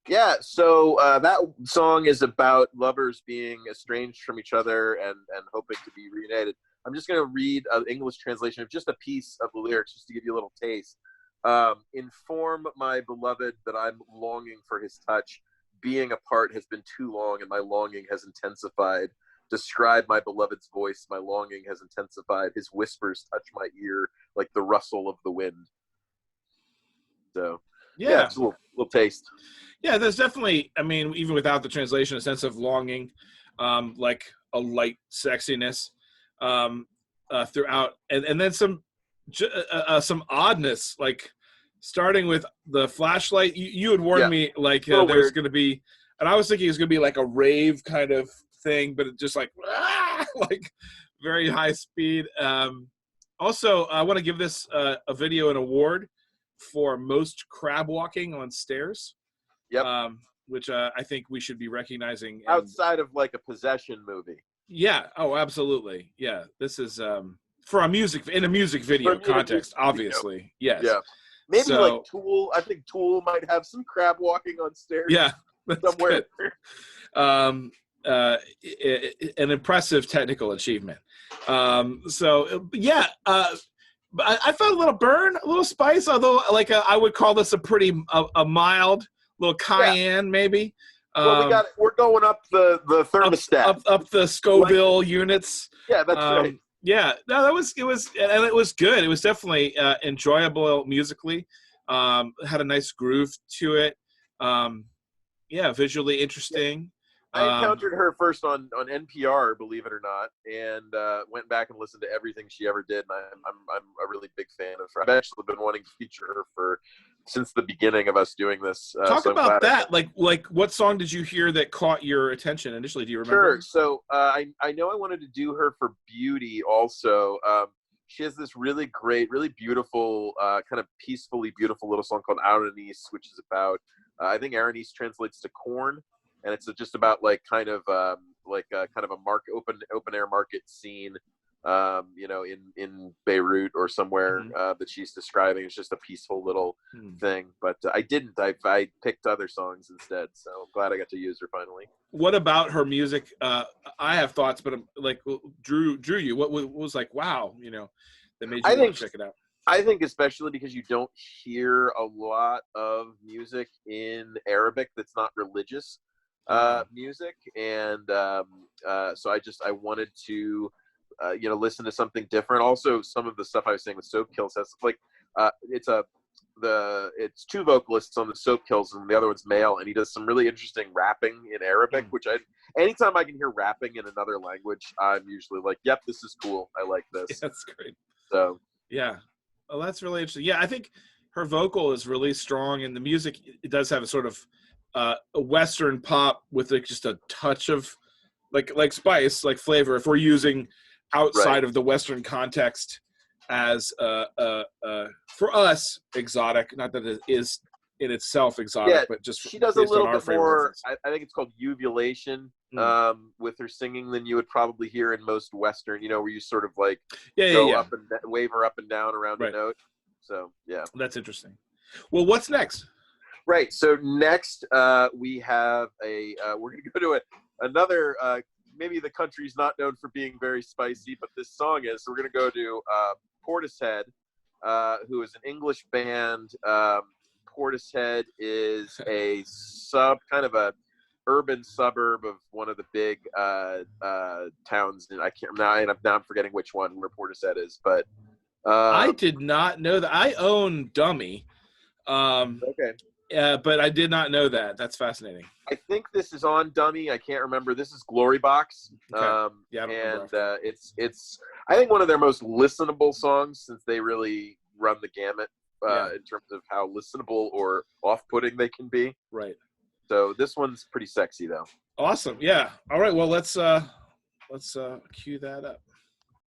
Yeah, so that song is about lovers being estranged from each other and hoping to be reunited. I'm just going to read an English translation of just a piece of the lyrics just to give you a little taste. Inform my beloved that I'm longing for his touch. Being apart has been too long and my longing has intensified. Describe my beloved's voice. My longing has intensified. His whispers touch my ear like the rustle of the wind. So, yeah, Yeah. it's a little taste. Yeah, there's definitely, I mean, even without the translation, a sense of longing, like a light sexiness throughout, and then some oddness, like starting with the flashlight. You had warned Yeah, me like a little there's weird. going to be, and I was thinking it was going to be like a rave kind of thing, but it just like like very high speed. Also, I want to give this a video an award for most crab walking on stairs, Yep. which I think we should be recognizing. And Outside of like a possession movie. yeah, oh, absolutely. Yeah, this is for a music video In a music context, video. obviously. Yes. Yeah. Maybe like So Tool. I think Tool might have some crab walking on stairs yeah, that's somewhere. good. Um, an impressive technical achievement. So yeah, but I felt a little burn, a little spice, although like I would call this a pretty a mild little cayenne, maybe. Well, we're going up the thermostat. Up the Scoville units. Yeah, that's right. Yeah, no, it was good. It was definitely enjoyable musically. Had a nice groove to it. Yeah, visually interesting. I encountered her first on NPR, believe it or not, and went back and listened to everything she ever did. And I'm a really big fan of her. I've actually been wanting to feature her since the beginning of us doing this. Talk about that. Like what song did you hear that caught your attention initially? Do you remember? Sure. So I know I wanted to do her for Beauty also. She has this really great, really beautiful, kind of peacefully beautiful little song called Aranese, which is about, I think Aranese translates to corn. And it's just about like kind of a open air market scene, in Beirut or somewhere that she's describing. It's just a peaceful little thing. But I didn't. I picked other songs instead. So I'm glad I got to use her finally. What about her music? I have thoughts, but like drew you. What was like? Wow, that made you want to check it out. I think especially because you don't hear a lot of music in Arabic that's not religious. Music, and so I wanted to listen to something different. Also, some of the stuff I was saying with Soap Kills has like it's two vocalists on the Soap Kills and the other one's male, and he does some really interesting rapping in Arabic, which anytime I can hear rapping in another language, I'm usually like, yep, this is cool, I like this. Yeah, that's great. So yeah, well, that's really interesting. Yeah, I think her vocal is really strong, and the music, it does have a sort of a Western pop with like just a touch of like spice, like flavor. If we're using outside of the Western context as for us exotic, not that it is in itself exotic, but just she does a little bit more. I think it's called uvulation with her singing than you would probably hear in most Western. Where you sort of like up and waver up and down around a note. So yeah, that's interesting. Well, what's next? Right. So next, we have we're going to go to another, maybe the country's not known for being very spicy, but this song is. So we're going to go to Portishead, who is an English band. Portishead is a kind of a urban suburb of one of the big towns. And I can't now I'm forgetting which one where Portishead is, but I did not know that. I own Dummy. Okay. But I did not know that. That's fascinating. I think this is on Dummy. I can't remember. This is Glory Box. Okay. It's I think one of their most listenable songs, since they really run the gamut in terms of how listenable or off-putting they can be. Right. So this one's pretty sexy though. Awesome. Yeah. All right. Well, let's cue that up.